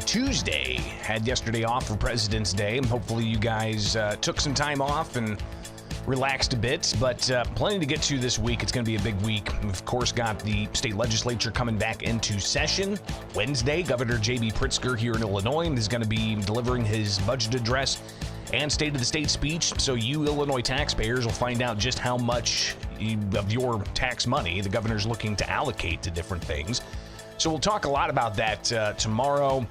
Tuesday. Had yesterday off for President's Day. Hopefully you guys took some time off and relaxed a bit, but plenty to get to this week. It's going to be a big week. We've, of course, got the state legislature coming back into session Wednesday. Governor J.B. Pritzker here in Illinois is going to be delivering his budget address and State of the State speech, so you Illinois taxpayers will find out just how much of your tax money the governor's looking to allocate to different things. So we'll talk a lot about that tomorrow,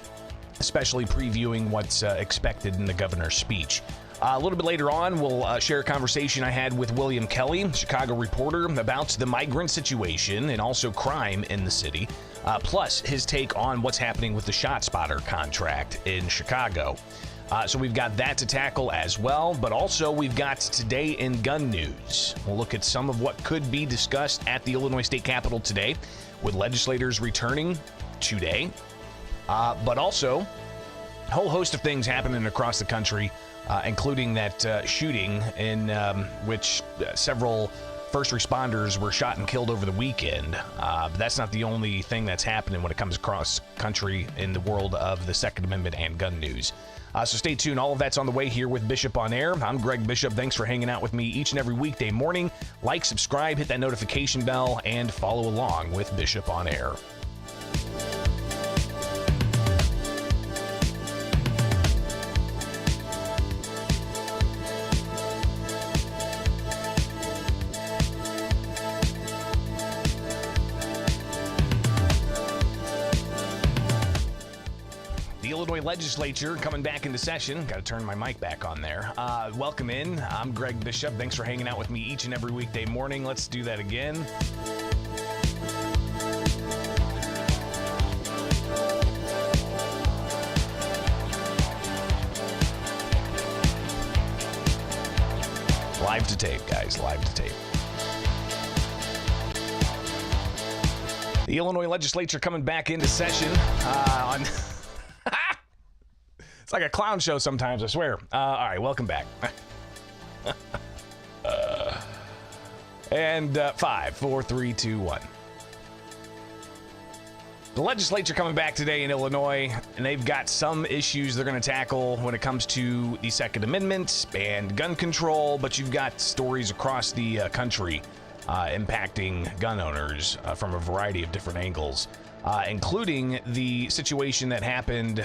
especially previewing what's expected in the governor's speech. A little bit later on, we'll share a conversation I had with William Kelly, Chicago reporter, about the migrant situation and also crime in the city, plus his take on what's happening with the ShotSpotter contract in Chicago. So we've got that to tackle as well, but also we've got Today in Gun News. We'll look at some of what could be discussed at the Illinois State Capitol today, with legislators returning today, but also a whole host of things happening across the country, including that shooting in which several first responders were shot and killed over the weekend. But that's not the only thing that's happening when it comes across country in the world of the Second Amendment and gun news. So stay tuned. All of that's on the way here with Bishop on Air. I'm Greg Bishop. Thanks for hanging out with me each and every weekday morning. Like, subscribe, hit that notification bell, and follow along with Bishop on Air. Illinois legislature coming back into session. Got to turn my mic back on there. Welcome in. I'm Greg Bishop. Thanks for hanging out with me each and every weekday morning. Let's do that again. Live to tape, guys. Live to tape. The Illinois legislature coming back into session on... It's like a clown show sometimes, I swear. All right, welcome back. And 5, 4, 3, 2, 1. The legislature coming back today in Illinois, and they've got some issues they're going to tackle when it comes to the Second Amendment and gun control, but you've got stories across the country impacting gun owners from a variety of different angles. Including the situation that happened,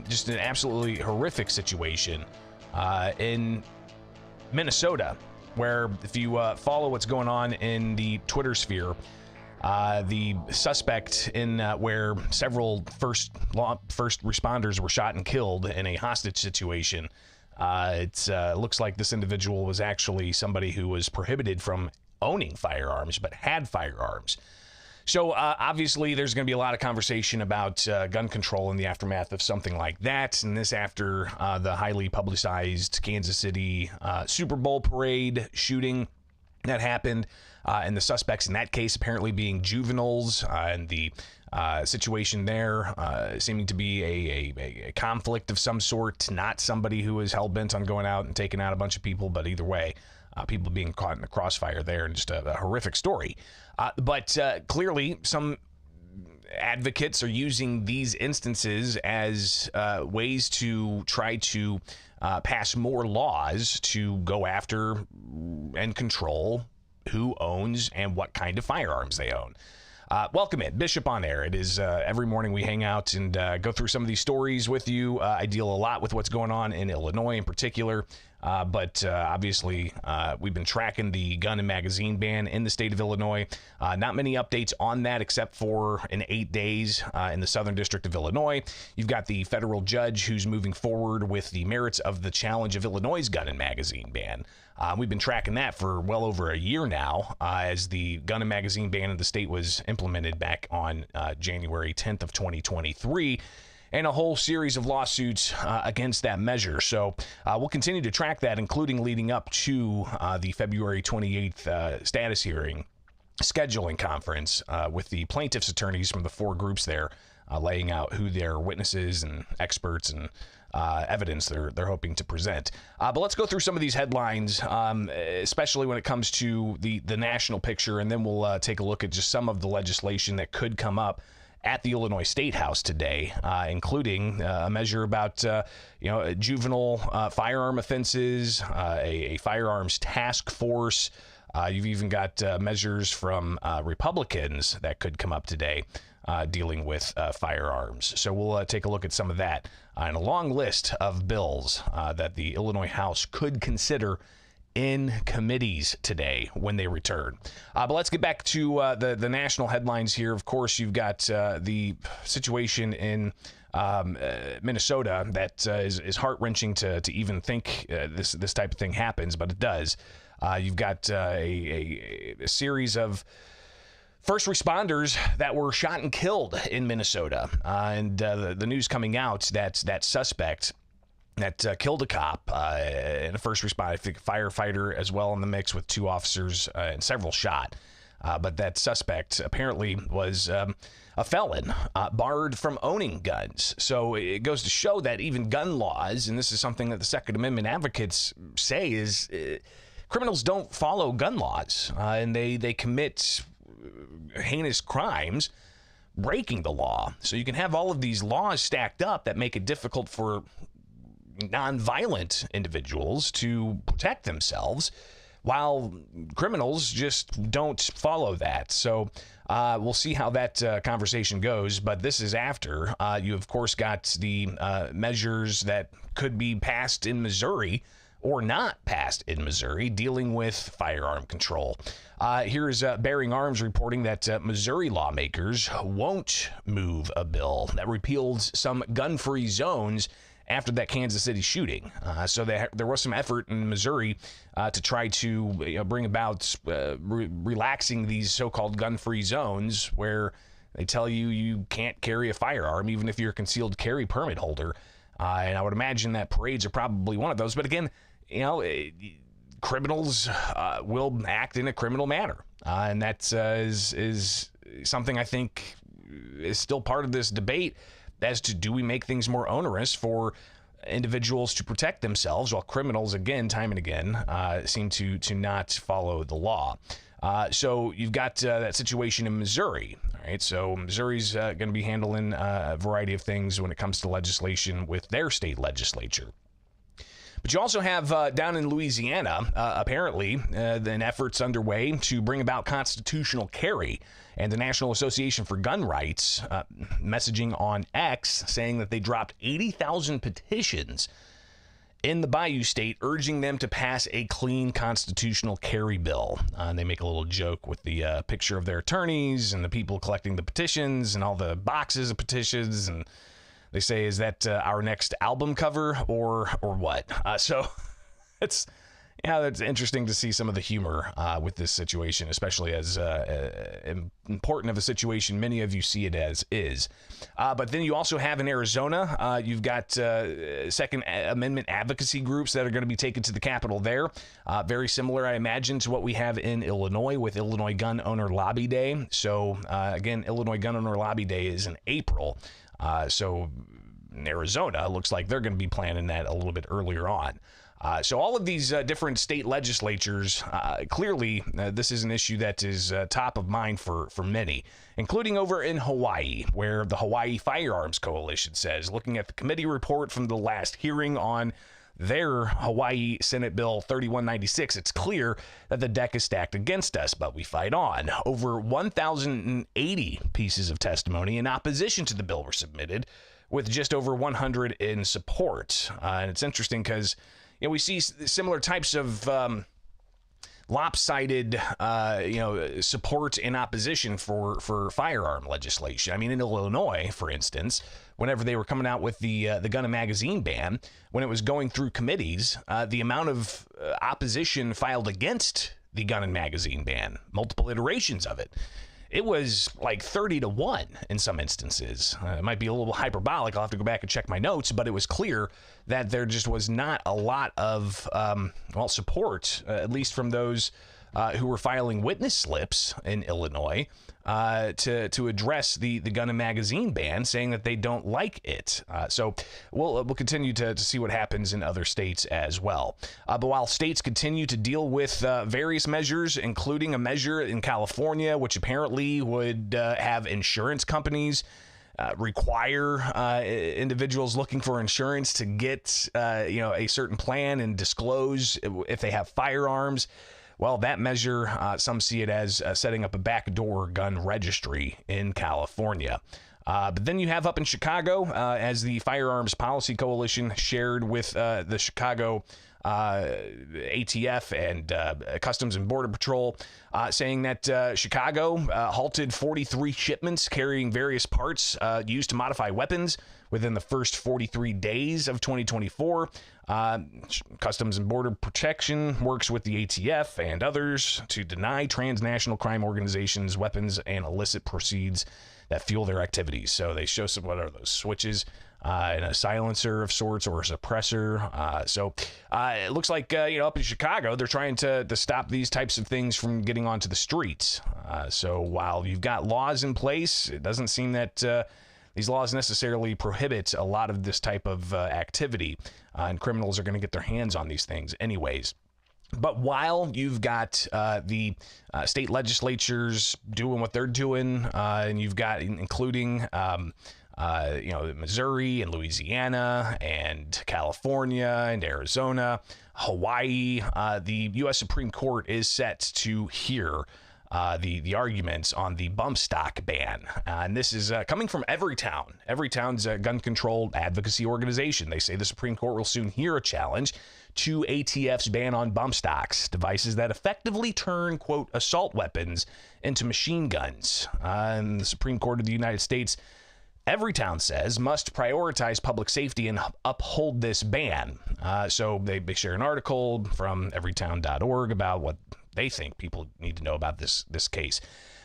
just an absolutely horrific situation in Minnesota, where if you follow what's going on in the Twitter sphere, the suspect in where several first responders were shot and killed in a hostage situation, it looks like this individual was actually somebody who was prohibited from owning firearms, but had firearms. So obviously there's going to be a lot of conversation about gun control in the aftermath of something like that. And this after the highly publicized Kansas City Super Bowl parade shooting that happened. And the suspects in that case apparently being juveniles, and the situation there seeming to be a conflict of some sort, not somebody who is hell-bent on going out and taking out a bunch of people, but either way, people being caught in the crossfire there, and just a horrific story. But clearly, some advocates are using these instances as ways to try to pass more laws to go after and control who owns and what kind of firearms they own. Welcome in, Bishop on Air. It is every morning we hang out and go through some of these stories with you. I deal a lot with what's going on in Illinois in particular. But obviously, we've been tracking the gun and magazine ban in the state of Illinois. Not many updates on that except for in 8 days in the Southern District of Illinois. You've got the federal judge who's moving forward with the merits of the challenge of Illinois' gun and magazine ban. We've been tracking that for well over a year now as the gun and magazine ban in the state was implemented back on January 10th of 2023. And a whole series of lawsuits against that measure. So we'll continue to track that, including leading up to the February 28th status hearing scheduling conference with the plaintiffs' attorneys from the 4 groups there, laying out who their witnesses and experts and evidence they're hoping to present. But let's go through some of these headlines, especially when it comes to the national picture, and then we'll take a look at just some of the legislation that could come up at the Illinois State House today, including a measure about juvenile firearm offenses, a firearms task force. You've even got measures from Republicans that could come up today dealing with firearms. So we'll take a look at some of that and a long list of bills that the Illinois House could consider in committees today when they return. But let's get back to the national headlines here. Of course, you've got the situation in Minnesota that is heart-wrenching to even think this type of thing happens, but it does. You've got a series of first responders that were shot and killed in Minnesota. And the news coming out that suspect that killed a cop and a first responder, I think firefighter as well in the mix with 2 officers and several shot. But that suspect apparently was a felon, barred from owning guns. So it goes to show that even gun laws, and this is something that the Second Amendment advocates say, is criminals don't follow gun laws, and they commit heinous crimes breaking the law. So you can have all of these laws stacked up that make it difficult for non-violent individuals to protect themselves, while criminals just don't follow that. So we'll see how that conversation goes. But this is after you, of course, got the measures that could be passed in Missouri or not passed in Missouri dealing with firearm control. Here is Bearing Arms reporting that Missouri lawmakers won't move a bill that repeals some gun-free zones after that Kansas City shooting. So there was some effort in Missouri to try to bring about relaxing these so-called gun-free zones where they tell you can't carry a firearm even if you're a concealed carry permit holder. And I would imagine that parades are probably one of those. But again, criminals will act in a criminal manner. And that is something I think is still part of this debate as to, do we make things more onerous for individuals to protect themselves while criminals, again, time and again, seem to not follow the law. So you've got that situation in Missouri. All right, so Missouri's going to be handling a variety of things when it comes to legislation with their state legislature. But you also have down in Louisiana, apparently, an effort's underway to bring about constitutional carry. And the National Association for Gun Rights messaging on X saying that they dropped 80,000 petitions in the Bayou State urging them to pass a clean constitutional carry bill. And they make a little joke with the picture of their attorneys and the people collecting the petitions and all the boxes of petitions, and they say, is that our next album cover or what? So it's interesting to see some of the humor with this situation, especially as important of a situation many of you see it as is. But then you also have in Arizona, you've got Second Amendment advocacy groups that are going to be taken to the Capitol there. Very similar, I imagine, to what we have in Illinois with Illinois Gun Owner Lobby Day. So again, Illinois Gun Owner Lobby Day is in April. So in Arizona, looks like they're going to be planning that a little bit earlier on. So all of these different state legislatures, clearly this is an issue that is top of mind for many, including over in Hawaii, where the Hawaii Firearms Coalition says, looking at the committee report from the last hearing on their Hawaii Senate Bill 3196, it's clear that the deck is stacked against us, but we fight on. Over 1,080 pieces of testimony in opposition to the bill were submitted, with just over 100 in support. And it's interesting because we see similar types of lopsided, support and opposition for firearm legislation. I mean, in Illinois, for instance, whenever they were coming out with the gun and magazine ban, when it was going through committees, the amount of opposition filed against the gun and magazine ban, multiple iterations of it, it was like 30-1 in some instances. It might be a little hyperbolic. I'll have to go back and check my notes, but it was clear that there just was not a lot of, support, at least from those who were filing witness slips in Illinois to address the gun and magazine ban, saying that they don't like it. So we'll continue to see what happens in other states as well. But while states continue to deal with various measures, including a measure in California, which apparently would have insurance companies require individuals looking for insurance to get a certain plan and disclose if they have firearms. Well, that measure, some see it as setting up a backdoor gun registry in California. But then you have up in Chicago, as the Firearms Policy Coalition shared with the Chicago ATF and Customs and Border Patrol, saying that Chicago halted 43 shipments carrying various parts used to modify weapons within the first 43 days of 2024. Customs and Border Protection works with the ATF and others to deny transnational crime organizations weapons and illicit proceeds that fuel their activities. So they show some, what are those switches, and a silencer of sorts or a suppressor. So it looks like, up in Chicago, they're trying to stop these types of things from getting onto the streets. So while you've got laws in place, it doesn't seem that these laws necessarily prohibit a lot of this type of activity, and criminals are going to get their hands on these things anyways. But while you've got the state legislatures doing what they're doing, and you've got including Missouri and Louisiana and California and Arizona, Hawaii, the U.S. Supreme Court is set to hear the arguments on the bump stock ban. And this is coming from Everytown. Everytown's a gun control advocacy organization. They say the Supreme Court will soon hear a challenge to ATF's ban on bump stocks, devices that effectively turn, quote, assault weapons into machine guns. And the Supreme Court of the United States, Everytown says, must prioritize public safety and uphold this ban. So they share an article from everytown.org about what they think people need to know about this case.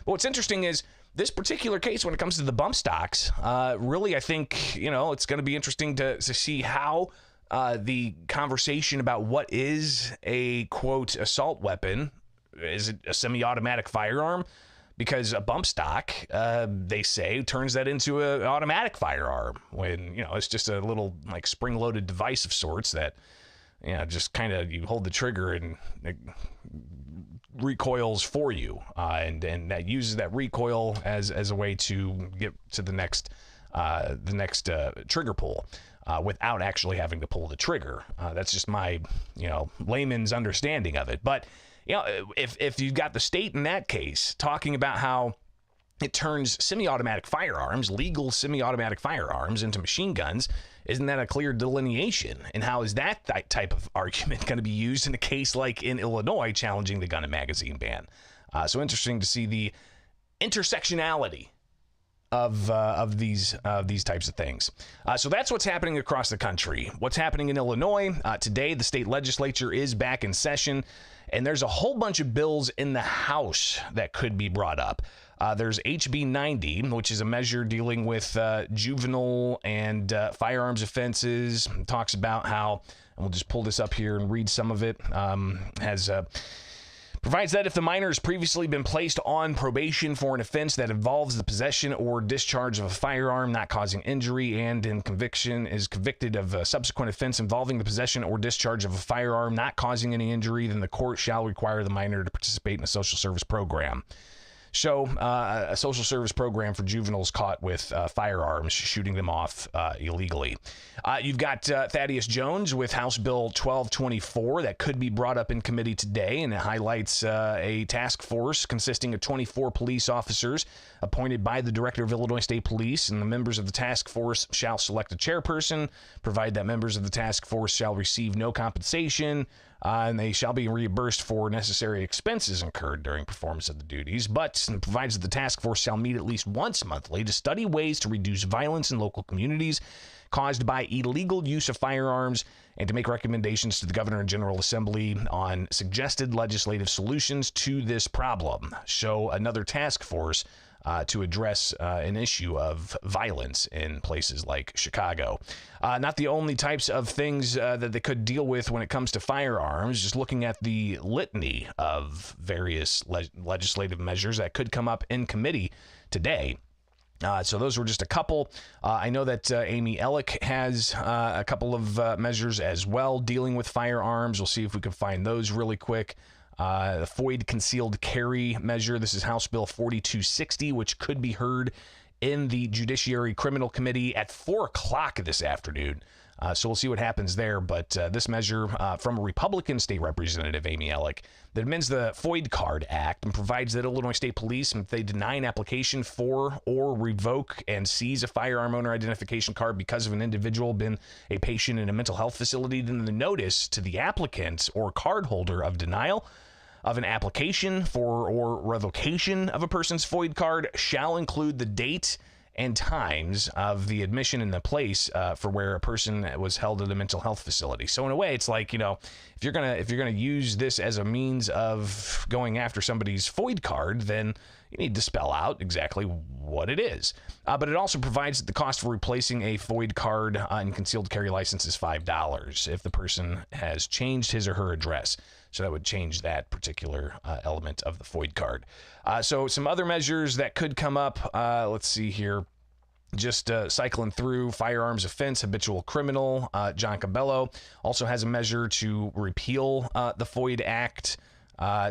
But what's interesting is this particular case, when it comes to the bump stocks, really, I think, it's going to be interesting to see how the conversation about what is a, quote, assault weapon, is it a semi-automatic firearm? Because a bump stock, they say, turns that into an automatic firearm when, it's just a little like spring-loaded device of sorts that, just kind of you hold the trigger and it recoils for you, and that uses that recoil as a way to get to the next trigger pull without actually having to pull the trigger. That's just my layman's understanding of it. But if you've got the state in that case talking about how it turns semi-automatic firearms, legal semi-automatic firearms, into machine guns, isn't that a clear delineation? And how is that type of argument going to be used in a case like in Illinois challenging the gun and magazine ban? So interesting to see the intersectionality of these types of things. So that's what's happening across the country. What's happening in Illinois today? The state legislature is back in session, and there's a whole bunch of bills in the House that could be brought up. There's HB 90, which is a measure dealing with juvenile and firearms offenses. It talks about how, and we'll just pull this up here and read some of it, provides that if the minor has previously been placed on probation for an offense that involves the possession or discharge of a firearm not causing injury, and in conviction is convicted of a subsequent offense involving the possession or discharge of a firearm not causing any injury, then the court shall require the minor to participate in a social service program. So, a social service program for juveniles caught with firearms, shooting them off illegally. You've got Thaddeus Jones with House Bill 1224 that could be brought up in committee today, and it highlights a task force consisting of 24 police officers appointed by the Director of Illinois State Police, and the members of the task force shall select a chairperson, provide that members of the task force shall receive no compensation, and they shall be reimbursed for necessary expenses incurred during performance of the duties, but provides that the task force shall meet at least once monthly to study ways to reduce violence in local communities caused by illegal use of firearms and to make recommendations to the Governor and General Assembly on suggested legislative solutions to this problem. So another task force to address an issue of violence in places like Chicago. Not the only types of things that they could deal with when it comes to firearms, just looking at the litany of various legislative measures that could come up in committee today. So those were just a couple. I know that Amy Ellick has a couple of measures as well dealing with firearms. We'll see if we can find those really quick. The FOID concealed carry measure. This is House Bill 4260, which could be heard in the Judiciary Criminal Committee at 4 o'clock this afternoon. So we'll see what happens there. But this measure from a Republican state representative, Amy Ellick, that amends the FOID Card Act and provides that Illinois State Police, if they deny an application for or revoke and seize a firearm owner identification card because of an individual been a patient in a mental health facility, then the notice to the applicant or card holder of denial of an application for or revocation of a person's FOID card shall include the date and times of the admission in the place for where a person was held at a mental health facility. So in a way, it's like, if you're gonna use this as a means of going after somebody's FOID card, then you need to spell out exactly what it is. But it also provides that the cost for replacing a FOID card and concealed carry license is $5 if the person has changed his or her address. So that would change that particular element of the FOID card. So some other measures that could come up. Let's see here. Just cycling through firearms offense, habitual criminal. John Cabello also has a measure to repeal the FOID Act.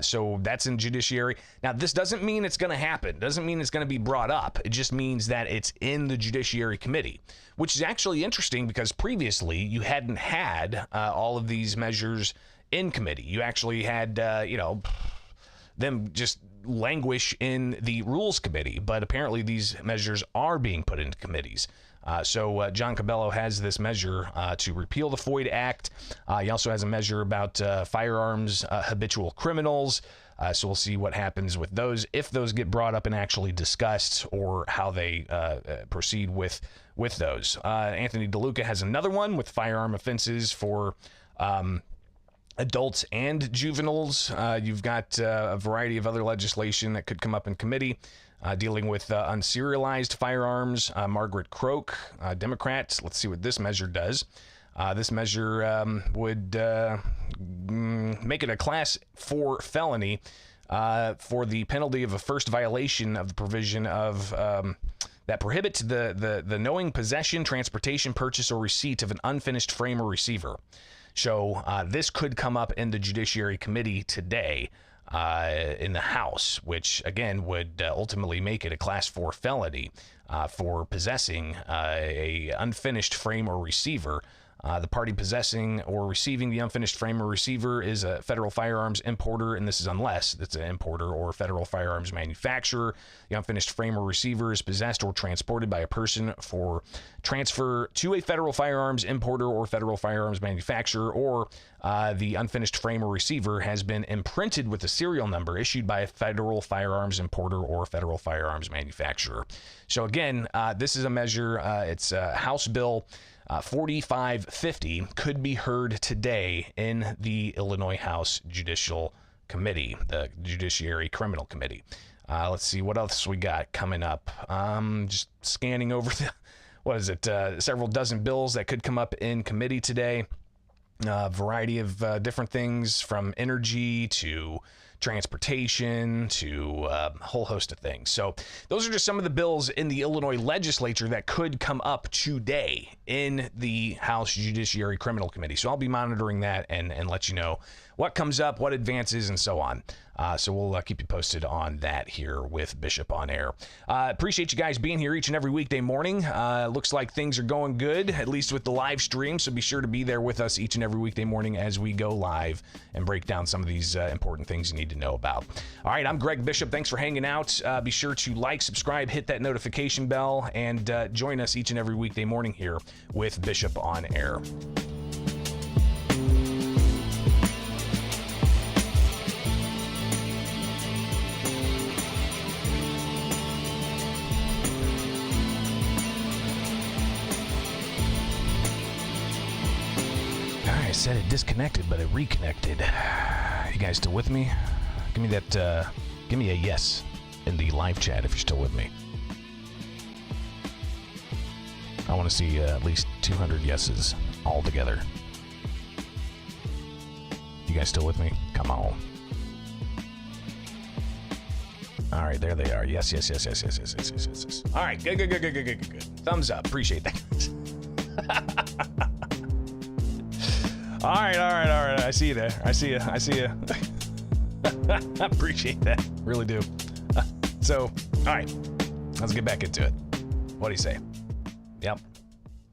So that's in judiciary. Now, this doesn't mean it's going to happen. Doesn't mean it's going to be brought up. It just means that it's in the Judiciary Committee, which is actually interesting because previously you hadn't had all of these measures in committee. You actually had, them just languish in the Rules Committee, but apparently these measures are being put into committees. So John Cabello has this measure to repeal the FOID Act. He also has a measure about firearms habitual criminals. So we'll see what happens with those, if those get brought up and actually discussed, or how they proceed with those. Anthony DeLuca has another one with firearm offenses for adults and juveniles. You've got a variety of other legislation that could come up in committee dealing with unserialized firearms. Margaret Croak, Democrat. Let's see what this measure does. This measure would make it a Class 4 felony for the penalty of a first violation of the provision of that prohibits the knowing possession, transportation, purchase, or receipt of an unfinished frame or receiver. So this could come up in the Judiciary Committee today in the House, which, again, would ultimately make it a Class 4 felony for possessing a unfinished frame or receiver. The party possessing or receiving the unfinished frame or receiver is a federal firearms importer, and this is unless it's an importer or federal firearms manufacturer. The unfinished frame or receiver is possessed or transported by a person for transfer to a federal firearms importer or federal firearms manufacturer, or the unfinished frame or receiver has been imprinted with a serial number issued by a federal firearms importer or federal firearms manufacturer. So again, this is a measure. It's House Bill 4550, could be heard today in the Illinois House Judicial Committee, the Judiciary Criminal Committee. Let's see what else we got coming up. Just scanning over several dozen bills that could come up in committee today. A variety of different things, from energy to transportation to a whole host of things. So those are just some of the bills in the Illinois legislature that could come up today in the House Judiciary Criminal Committee. So I'll be monitoring that and let you know what comes up, what advances, and so on. So we'll keep you posted on that here with Bishop on Air. Appreciate you guys being here each and every weekday morning. Looks like things are going good, at least with the live stream. So be sure to be there with us each and every weekday morning as we go live and break down some of these important things you need to know about. All right, I'm Greg Bishop. Thanks for hanging out. Be sure to like, subscribe, hit that notification bell, and join us each and every weekday morning here with Bishop on Air. I said it disconnected, but it reconnected. You guys still with me? Give me that, give me a yes in the live chat if you're still with me. I want to see at least 200 yeses all together. You guys still with me? Come on. All right, there they are. Yes. All right, good. Thumbs up. Appreciate that. All right. I see you there. I see you. Appreciate that. Really do. So, all right. Let's get back into it. What do you say? Yep.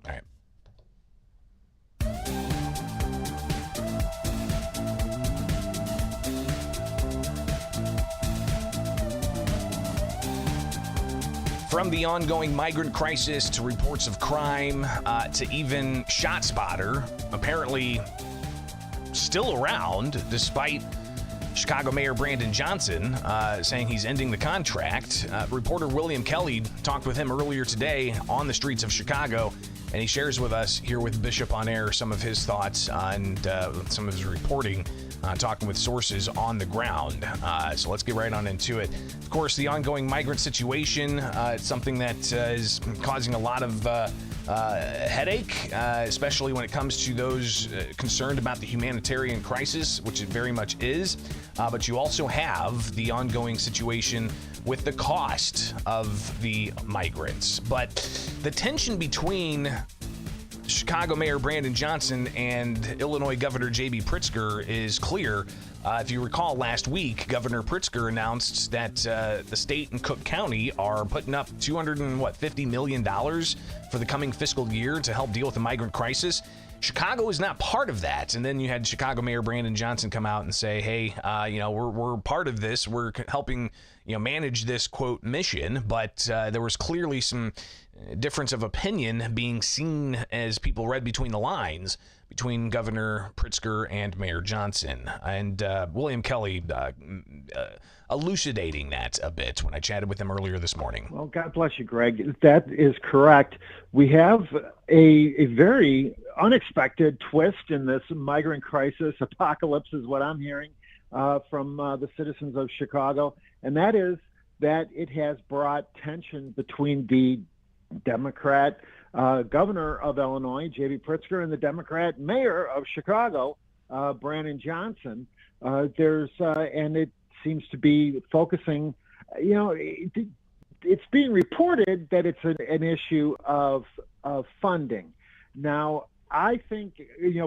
All right. From the ongoing migrant crisis to reports of crime to even ShotSpotter, apparently still around despite Chicago Mayor Brandon Johnson saying he's ending the contract. Reporter William Kelly talked with him earlier today on the streets of Chicago, and he shares with us here with Bishop on Air some of his thoughts on some of his reporting, talking with sources on the ground. So let's get right on into it. Of course, the ongoing migrant situation, it's something that is causing a lot of headache, especially when it comes to those concerned about the humanitarian crisis, which it very much is. But you also have the ongoing situation with the cost of the migrants. But the tension between Chicago Mayor Brandon Johnson and Illinois Governor J.B. Pritzker is clear. If you recall, last week, Governor Pritzker announced that the state and Cook County are putting up $250 million for the coming fiscal year to help deal with the migrant crisis. Chicago is not part of that. And then you had Chicago Mayor Brandon Johnson come out and say, hey, we're part of this. We're helping, manage this, quote, mission. But there was clearly some difference of opinion being seen as people read between the lines between Governor Pritzker and Mayor Johnson. And William Kelly elucidating that a bit when I chatted with him earlier this morning. Well, God bless you, Greg. That is correct. We have a very unexpected twist in this migrant crisis. Apocalypse is what I'm hearing from the citizens of Chicago. And that is that it has brought tension between the Democrat governor of Illinois, J.B. Pritzker, and the Democrat mayor of Chicago, Brandon Johnson. And it seems to be focusing, it's being reported that it's an issue of funding. Now, I think,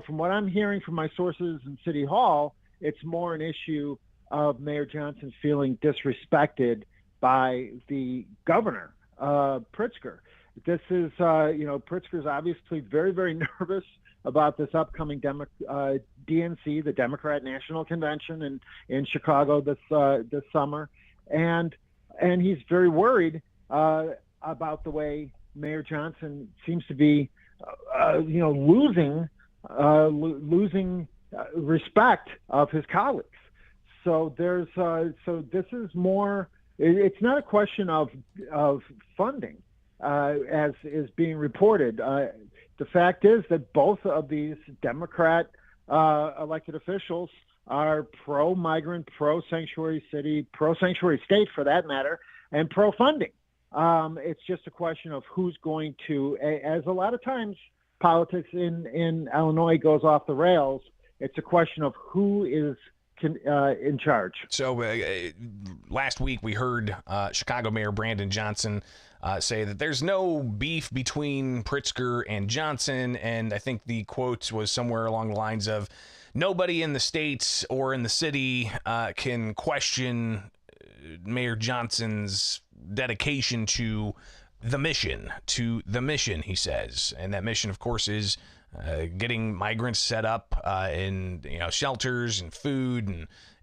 from what I'm hearing from my sources in City Hall, it's more an issue of Mayor Johnson feeling disrespected by the governor, Pritzker. This is, Pritzker's obviously very, very nervous about this upcoming DNC, the Democrat National Convention in Chicago this summer, and he's very worried about the way Mayor Johnson seems to be, losing respect of his colleagues. So this is more. It's not a question of funding, as is being reported. The fact is that both of these Democrat elected officials are pro-migrant, pro-sanctuary city, pro-sanctuary state for that matter, and pro-funding. It's just a question of who's going to, as a lot of times politics in Illinois goes off the rails, it's a question of who is in charge. So last week we heard Chicago Mayor Brandon Johnson say that there's no beef between Pritzker and Johnson, and I think the quote was somewhere along the lines of nobody in the states or in the city can question Mayor Johnson's dedication to the mission, he says. And that mission, of course, is getting migrants set up in shelters and food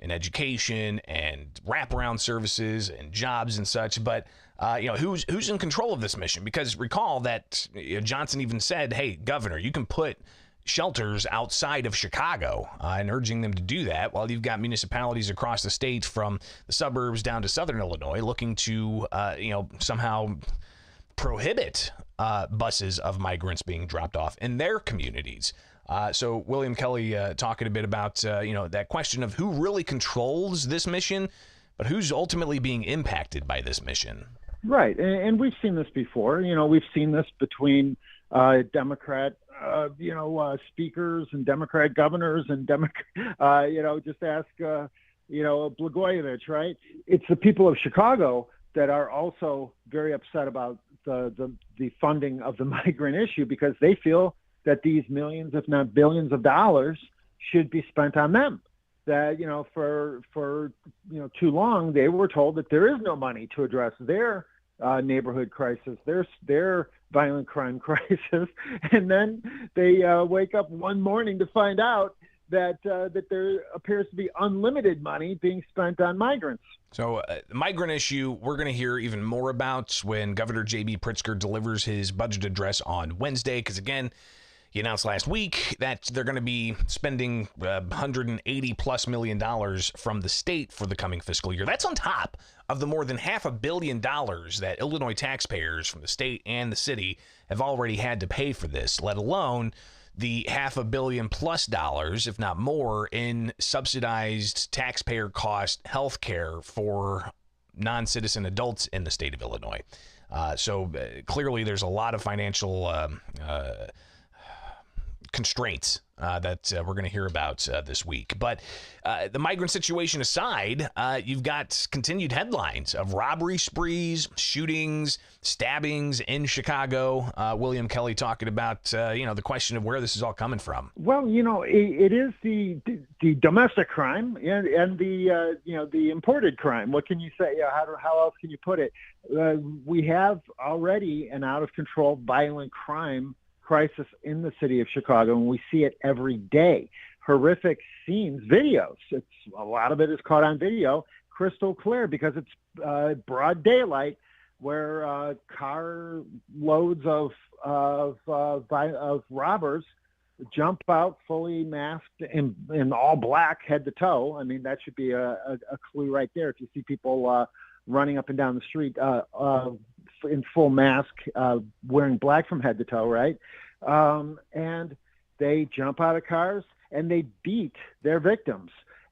and education and wraparound services and jobs and such. But who's in control of this mission? Because recall that Johnson even said, "Hey, Governor, you can put shelters outside of Chicago," and urging them to do that, while you've got municipalities across the state from the suburbs down to southern Illinois looking to somehow prohibit buses of migrants being dropped off in their communities. So William Kelly talking a bit about that question of who really controls this mission, but who's ultimately being impacted by this mission. Right, and we've seen this before. We've seen this between Democrat speakers and Democrat governors and just ask Blagojevich, right? It's the people of Chicago that are also very upset about the funding of the migrant issue, because they feel that these millions, if not billions of dollars, should be spent on them. That for too long they were told that there is no money to address their neighborhood crisis, their violent crime crisis, and then they wake up one morning to find out that there appears to be unlimited money being spent on migrants. So the migrant issue we're going to hear even more about when Governor J.B. Pritzker delivers his budget address on Wednesday, because again, he announced last week that they're going to be spending $180+ million from the state for the coming fiscal year. That's on top of the more than $500 million that Illinois taxpayers from the state and the city have already had to pay for this, let alone the $500 million+ dollars, if not more, in subsidized taxpayer cost health care for non-citizen adults in the state of Illinois. So clearly there's a lot of financial constraints that we're going to hear about this week. But the migrant situation aside, you've got continued headlines of robbery sprees, shootings, stabbings in Chicago. William Kelly talking about the question of where this is all coming from. Well, it is the domestic crime and the imported crime. What can you say? How else can you put it? We have already an out of control violent crime crisis in the city of Chicago, and we see it every day. Horrific scenes, videos. A lot of it is caught on video, crystal clear, because it's broad daylight, where car loads of robbers jump out fully masked in all black, head to toe. I mean, that should be a clue right there. If you see people running up and down the street in full mask, wearing black from head to toe, right? And they jump out of cars and they beat their victims.